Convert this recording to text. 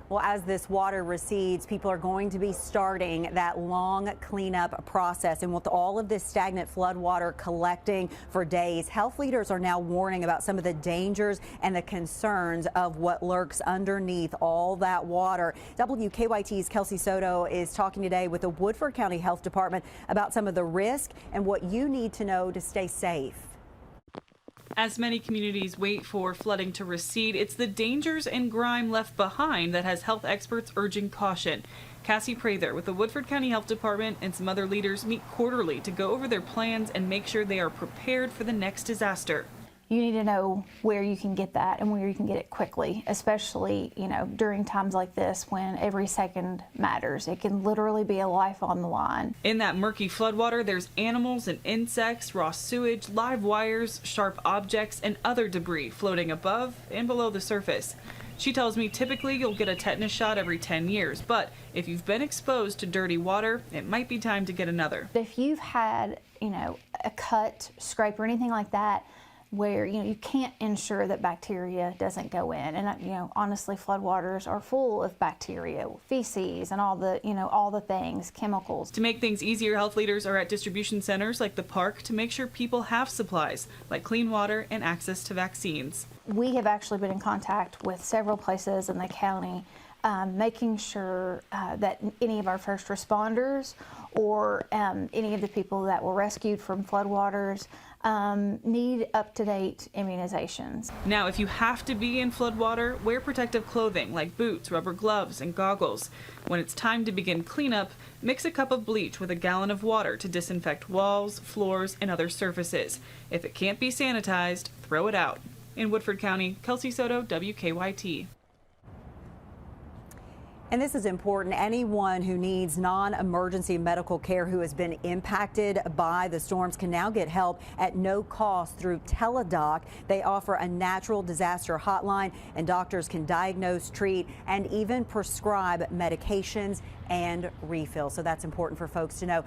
Well, as this water recedes, people are going to be starting that long cleanup process. And with all of this stagnant flood water collecting for days, health leaders are now warning about some of the dangers and the concerns of what lurks underneath all that water. WKYT's Cassie Soto is talking today with the Woodford County Health Department about some of the risk and what you need to know to stay safe. As many communities wait for flooding to recede, it's the dangers and grime left behind that has health experts urging caution. Cassie Prather with the Woodford County Health Department and some other leaders meet quarterly to go over their plans and make sure they are prepared for the next disaster. You need to know where you can get that and where you can get it quickly, especially, during times like this when every second matters. It can literally be a life on the line. In that murky floodwater, there's animals and insects, raw sewage, live wires, sharp objects, and other debris floating above and below the surface. She tells me typically you'll get a tetanus shot every 10 years, but if you've been exposed to dirty water, it might be time to get another. If you've had, a cut, scrape, or anything like that, where you can't ensure that bacteria doesn't go in, and honestly, floodwaters are full of bacteria, feces, and all the things, chemicals. To make things easier, health leaders are at distribution centers like the park to make sure people have supplies like clean water and access to vaccines. We have actually been in contact with several places in the county, making sure that any of our first responders or any of the people that were rescued from floodwaters need up-to-date immunizations. Now, if you have to be in floodwater, wear protective clothing like boots, rubber gloves, and goggles. When it's time to begin cleanup, mix a cup of bleach with a gallon of water to disinfect walls, floors, and other surfaces. If it can't be sanitized, throw it out. In Woodford County, Cassie Soto, WKYT. And this is important. Anyone who needs non-emergency medical care who has been impacted by the storms can now get help at no cost through Teledoc. They offer a natural disaster hotline, and doctors can diagnose, treat, and even prescribe medications and refills. So that's important for folks to know.